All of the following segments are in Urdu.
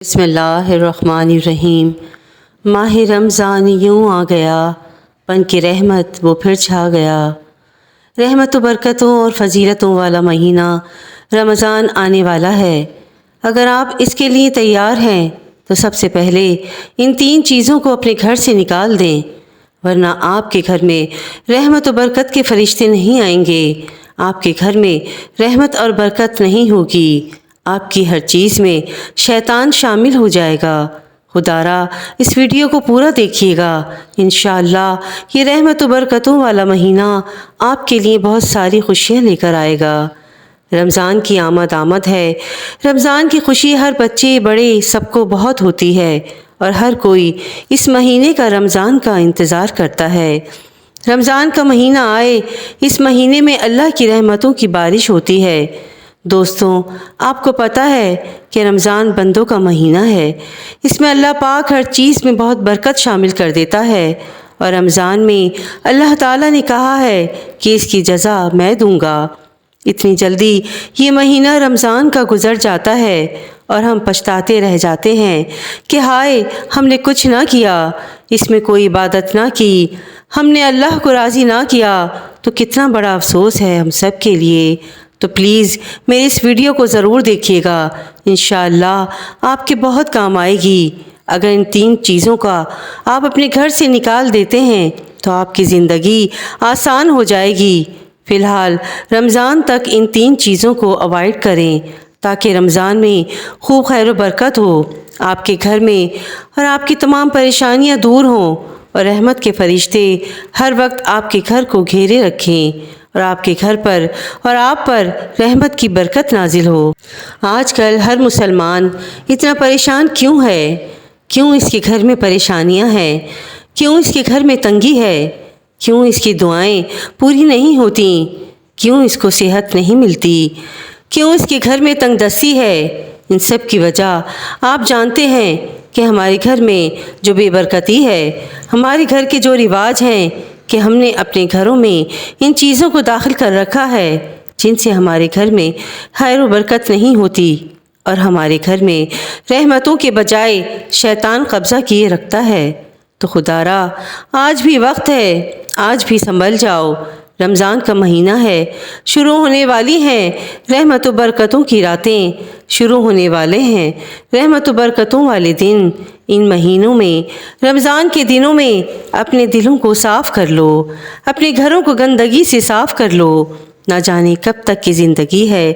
بسم اللہ الرحمن الرحیم۔ ماہ رمضان یوں آ گیا، بن کے رحمت وہ پھر چھا گیا۔ رحمت و برکتوں اور فضیلتوں والا مہینہ رمضان آنے والا ہے۔ اگر آپ اس کے لیے تیار ہیں تو سب سے پہلے ان 3 چیزوں کو اپنے گھر سے نکال دیں، ورنہ آپ کے گھر میں رحمت و برکت کے فرشتے نہیں آئیں گے، آپ کے گھر میں رحمت اور برکت نہیں ہوگی، آپ کی ہر چیز میں شیطان شامل ہو جائے گا۔ خدا را اس ویڈیو کو پورا دیکھیے گا، انشاءاللہ یہ رحمت و برکتوں والا مہینہ آپ کے لیے بہت ساری خوشیاں لے کر آئے گا۔ رمضان کی آمد ہے۔ رمضان کی خوشی ہر بچے بڑے سب کو بہت ہوتی ہے، اور ہر کوئی اس مہینے کا رمضان کا انتظار کرتا ہے۔ رمضان کا مہینہ آئے، اس مہینے میں اللہ کی رحمتوں کی بارش ہوتی ہے۔ دوستوں، آپ کو پتہ ہے کہ رمضان بندوں کا مہینہ ہے۔ اس میں اللہ پاک ہر چیز میں بہت برکت شامل کر دیتا ہے، اور رمضان میں اللہ تعالیٰ نے کہا ہے کہ اس کی جزا میں دوں گا۔ اتنی جلدی یہ مہینہ رمضان کا گزر جاتا ہے اور ہم پچھتاتے رہ جاتے ہیں کہ ہائے ہم نے کچھ نہ کیا، اس میں کوئی عبادت نہ کی، ہم نے اللہ کو راضی نہ کیا، تو کتنا بڑا افسوس ہے ہم سب کے لیے۔ تو پلیز میری اس ویڈیو کو ضرور دیکھیے گا، انشاءاللہ آپ کے بہت کام آئے گی۔ اگر ان 3 چیزوں کا آپ اپنے گھر سے نکال دیتے ہیں تو آپ کی زندگی آسان ہو جائے گی۔ فی الحال رمضان تک ان 3 چیزوں کو اوائڈ کریں تاکہ رمضان میں خوب خیر و برکت ہو آپ کے گھر میں، اور آپ کی تمام پریشانیاں دور ہوں، اور رحمت کے فرشتے ہر وقت آپ کے گھر کو گھیرے رکھیں، اور آپ کے گھر پر اور آپ پر رحمت کی برکت نازل ہو۔ آج کل ہر مسلمان اتنا پریشان کیوں ہے؟ کیوں اس کے گھر میں پریشانیاں ہیں؟ کیوں اس کے گھر میں تنگی ہے؟ کیوں اس کی دعائیں پوری نہیں ہوتی؟ کیوں اس کو صحت نہیں ملتی؟ کیوں اس کے گھر میں تنگ دستی ہے؟ ان سب کی وجہ آپ جانتے ہیں کہ ہمارے گھر میں جو بے برکتی ہے، ہمارے گھر کے جو رواج ہیں کہ ہم نے اپنے گھروں میں ان چیزوں کو داخل کر رکھا ہے جن سے ہمارے گھر میں خیر و برکت نہیں ہوتی، اور ہمارے گھر میں رحمتوں کے بجائے شیطان قبضہ کیے رکھتا ہے۔ تو خدا را آج بھی وقت ہے، آج بھی سنبھل جاؤ۔ رمضان کا مہینہ ہے، شروع ہونے والی ہیں رحمت و برکتوں کی راتیں، شروع ہونے والے ہیں رحمت و برکتوں والے دن۔ ان مہینوں میں، رمضان کے دنوں میں اپنے دلوں کو صاف کر لو، اپنے گھروں کو گندگی سے صاف کر لو۔ نہ جانے کب تک کی زندگی ہے،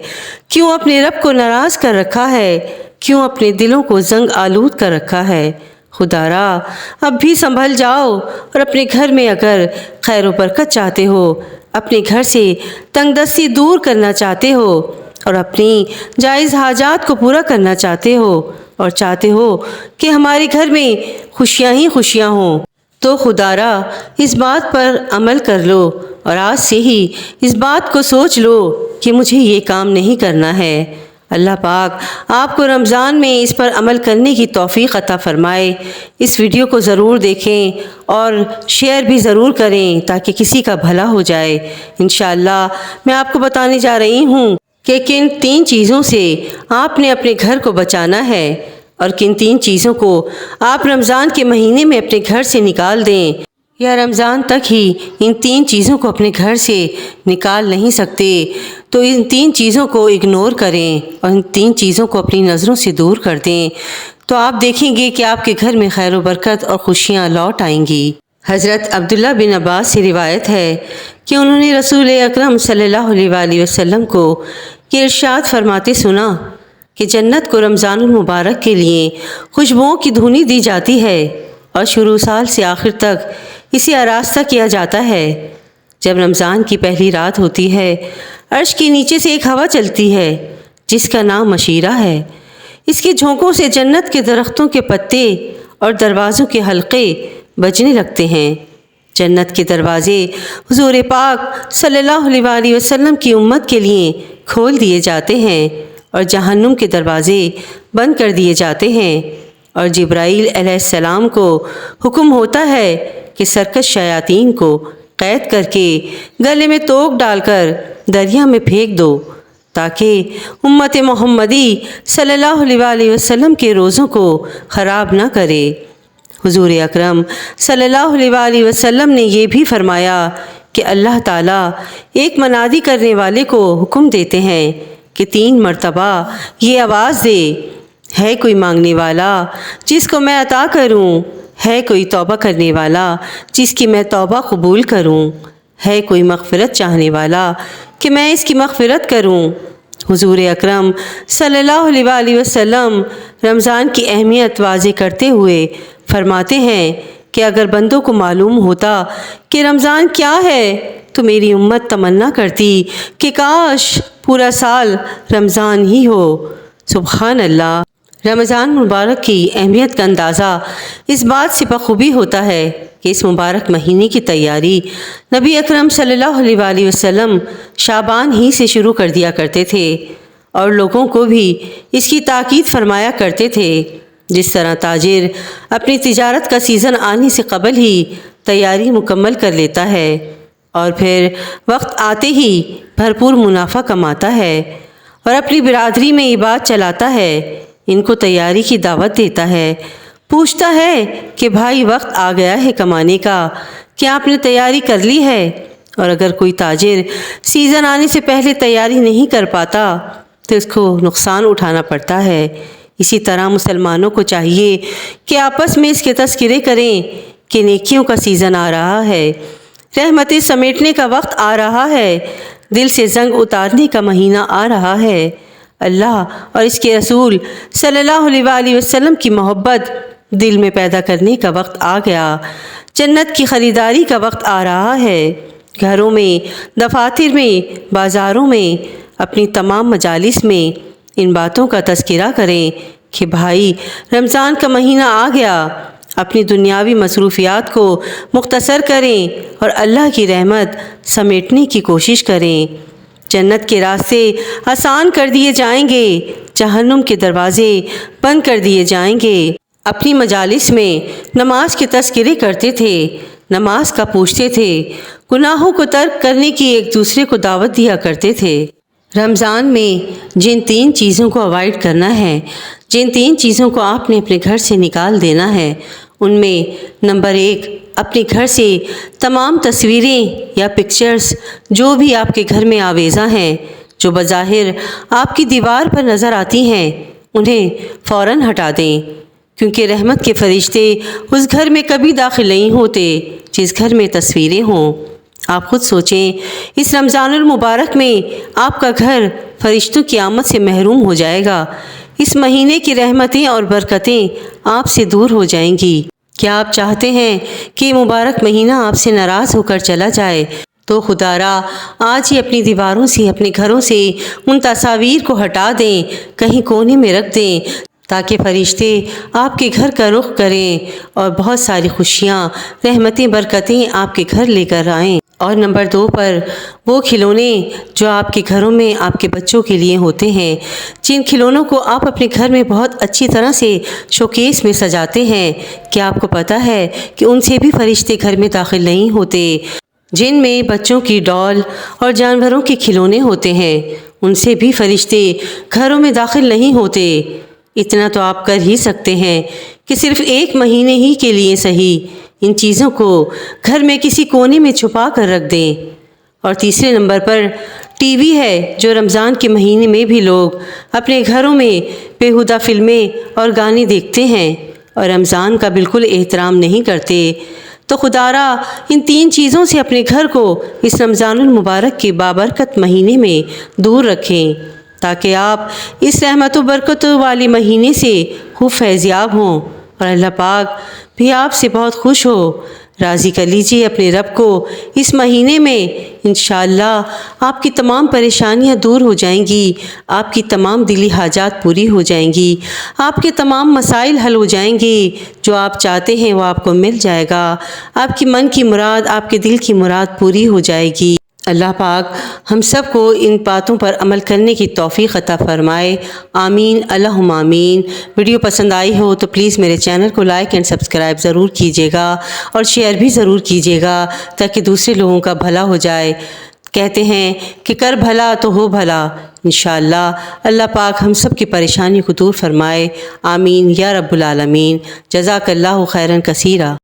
کیوں اپنے رب کو ناراض کر رکھا ہے، کیوں اپنے دلوں کو زنگ آلود کر رکھا ہے۔ خدا را اب بھی سنبھل جاؤ، اور اپنے گھر میں اگر خیر و برکت چاہتے ہو، اپنے گھر سے تنگ دستی دور کرنا چاہتے ہو، اور اپنی جائز حاجات کو پورا کرنا چاہتے ہو، اور چاہتے ہو کہ ہمارے گھر میں خوشیاں ہی خوشیاں ہوں، تو خدا را اس بات پر عمل کر لو، اور آج سے ہی اس بات کو سوچ لو کہ مجھے یہ کام نہیں کرنا ہے۔ اللہ پاک آپ کو رمضان میں اس پر عمل کرنے کی توفیق عطا فرمائے۔ اس ویڈیو کو ضرور دیکھیں اور شیئر بھی ضرور کریں تاکہ کسی کا بھلا ہو جائے۔ انشاءاللہ میں آپ کو بتانے جا رہی ہوں کہ کن 3 چیزوں سے آپ نے اپنے گھر کو بچانا ہے، اور کن 3 چیزوں کو آپ رمضان کے مہینے میں اپنے گھر سے نکال دیں، یا رمضان تک ہی ان 3 چیزوں کو اپنے گھر سے نکال نہیں سکتے تو ان 3 چیزوں کو اگنور کریں اور ان 3 چیزوں کو اپنی نظروں سے دور کر دیں، تو آپ دیکھیں گے کہ آپ کے گھر میں خیر و برکت اور خوشیاں لوٹ آئیں گی۔ حضرت عبداللہ بن عباس سے روایت ہے کہ انہوں نے رسول اکرم صلی اللہ علیہ وآلہ وسلم کو یہ ارشاد فرماتے سنا کہ جنت کو رمضان المبارک کے لیے خوشبوؤں کی دھونی دی جاتی ہے، اور شروع سال سے آخر تک اسے آراستہ کیا جاتا ہے۔ جب رمضان کی پہلی رات ہوتی ہے، عرش کے نیچے سے ایک ہوا چلتی ہے جس کا نام مشیرہ ہے۔ اس کے جھونکوں سے جنت کے درختوں کے پتے اور دروازوں کے حلقے بجنے لگتے ہیں۔ جنت کے دروازے حضور پاک صلی اللہ علیہ وآلہ وسلم کی امت کے لیے کھول دیے جاتے ہیں، اور جہنم کے دروازے بند کر دیے جاتے ہیں، اور جبرائیل علیہ السلام کو حکم ہوتا ہے کہ سرکش شیاطین کو قید کر کے گلے میں توق ڈال کر دریا میں پھینک دو۔ تاکہ امت محمدی صلی اللہ علیہ وسلم کے روزوں کو خراب نہ کرے۔ حضور اکرم صلی اللہ علیہ وسلم نے یہ بھی فرمایا کہ اللہ تعالیٰ ایک منادی کرنے والے کو حکم دیتے ہیں کہ 3 مرتبہ یہ آواز دے، ہے کوئی مانگنے والا جس کو میں عطا کروں، ہے کوئی توبہ کرنے والا جس کی میں توبہ قبول کروں، ہے کوئی مغفرت چاہنے والا کہ میں اس کی مغفرت کروں۔ حضور اکرم صلی اللہ علیہ وسلم رمضان کی اہمیت واضح کرتے ہوئے فرماتے ہیں کہ اگر بندوں کو معلوم ہوتا کہ رمضان کیا ہے تو میری امت تمنا کرتی کہ کاش پورا سال رمضان ہی ہو۔ سبحان اللہ۔ رمضان مبارک کی اہمیت کا اندازہ اس بات سے بخوبی ہوتا ہے کہ اس مبارک مہینے کی تیاری نبی اکرم صلی اللہ علیہ وسلم شعبان ہی سے شروع کر دیا کرتے تھے اور لوگوں کو بھی اس کی تاکید فرمایا کرتے تھے۔ جس طرح تاجر اپنی تجارت کا سیزن آنے سے قبل ہی تیاری مکمل کر لیتا ہے اور پھر وقت آتے ہی بھرپور منافع کماتا ہے اور اپنی برادری میں یہ بات چلاتا ہے، ان کو تیاری کی دعوت دیتا ہے، پوچھتا ہے کہ بھائی وقت آ گیا ہے کمانے کا، کیا آپ نے تیاری کر لی ہے؟ اور اگر کوئی تاجر سیزن آنے سے پہلے تیاری نہیں کر پاتا تو اس کو نقصان اٹھانا پڑتا ہے۔ اسی طرح مسلمانوں کو چاہیے کہ آپس میں اس کے تذکرے کریں کہ نیکیوں کا سیزن آ رہا ہے، رحمتیں سمیٹنے کا وقت آ رہا ہے، دل سے زنگ اتارنے کا مہینہ آ رہا ہے، اللہ اور اس کے رسول صلی اللہ علیہ وسلم کی محبت دل میں پیدا کرنے کا وقت آ گیا، جنت کی خریداری کا وقت آ رہا ہے۔ گھروں میں، دفاتر میں، بازاروں میں، اپنی تمام مجالس میں ان باتوں کا تذکرہ کریں کہ بھائی رمضان کا مہینہ آ گیا، اپنی دنیاوی مصروفیات کو مختصر کریں اور اللہ کی رحمت سمیٹنے کی کوشش کریں۔ جنت کے راستے آسان کر دیے جائیں گے، جہنم کے دروازے بند کر دیے جائیں گے۔ اپنی مجالس میں نماز کے تذکرے کرتے تھے، نماز کا پوچھتے تھے، گناہوں کو ترک کرنے کی ایک دوسرے کو دعوت دیا کرتے تھے۔ رمضان میں جن 3 چیزوں کو اوائڈ کرنا ہے، جن 3 چیزوں کو آپ نے اپنے گھر سے نکال دینا ہے، ان میں نمبر 1، اپنے گھر سے تمام تصویریں یا پکچرز جو بھی آپ کے گھر میں آویزاں ہیں، جو بظاہر آپ کی دیوار پر نظر آتی ہیں، انہیں فوراً ہٹا دیں، کیونکہ رحمت کے فرشتے اس گھر میں کبھی داخل نہیں ہوتے جس گھر میں تصویریں ہوں۔ آپ خود سوچیں، اس رمضان المبارک میں آپ کا گھر فرشتوں کی آمد سے محروم ہو جائے گا، اس مہینے کی رحمتیں اور برکتیں آپ سے دور ہو جائیں گی۔ کیا آپ چاہتے ہیں کہ یہ مبارک مہینہ آپ سے ناراض ہو کر چلا جائے؟ تو خدا را آج ہی اپنی دیواروں سے، اپنے گھروں سے ان تصاویر کو ہٹا دیں، کہیں کونے میں رکھ دیں، تاکہ فرشتے آپ کے گھر کا رخ کریں اور بہت ساری خوشیاں، رحمتیں، برکتیں آپ کے گھر لے کر آئیں۔ اور نمبر 2 پر وہ کھلونے جو آپ کے گھروں میں آپ کے بچوں کے لیے ہوتے ہیں، جن کھلونوں کو آپ اپنے گھر میں بہت اچھی طرح سے شوکیس میں سجاتے ہیں، کیا آپ کو پتہ ہے کہ ان سے بھی فرشتے گھر میں داخل نہیں ہوتے؟ جن میں بچوں کی ڈال اور جانوروں کے کھلونے ہوتے ہیں، ان سے بھی فرشتے گھروں میں داخل نہیں ہوتے۔ اتنا تو آپ کر ہی سکتے ہیں کہ صرف 1 مہینے ہی کے لیے صحیح ان چیزوں کو گھر میں کسی کونے میں چھپا کر رکھ دیں۔ اور تیسرے نمبر پر ٹی وی ہے، جو رمضان کے مہینے میں بھی لوگ اپنے گھروں میں بیہودہ فلمیں اور گانے دیکھتے ہیں اور رمضان کا بالکل احترام نہیں کرتے۔ تو خدا را ان 3 چیزوں سے اپنے گھر کو اس رمضان المبارک کے بابرکت مہینے میں دور رکھیں، تاکہ آپ اس رحمت و برکت والے مہینے سے خوب فیضیاب ہوں اور اللہ پاک بھی آپ سے بہت خوش ہو۔ راضی کر لیجیے اپنے رب کو اس مہینے میں، انشاءاللہ آپ کی تمام پریشانیاں دور ہو جائیں گی، آپ کی تمام دلی حاجات پوری ہو جائیں گی، آپ کے تمام مسائل حل ہو جائیں گے، جو آپ چاہتے ہیں وہ آپ کو مل جائے گا، آپ کی من کی مراد، آپ کے دل کی مراد پوری ہو جائے گی۔ اللہ پاک ہم سب کو ان باتوں پر عمل کرنے کی توفیق عطا فرمائے، آمین، اللہم آمین۔ ویڈیو پسند آئی ہو تو پلیز میرے چینل کو لائک اینڈ سبسکرائب ضرور کیجیے گا اور شیئر بھی ضرور کیجیے گا، تاکہ دوسرے لوگوں کا بھلا ہو جائے۔ کہتے ہیں کہ کر بھلا تو ہو بھلا۔ انشاءاللہ اللہ پاک ہم سب کی پریشانی کو دور فرمائے، آمین یا رب العالمین۔ جزاک اللہ خیراً کثیرا۔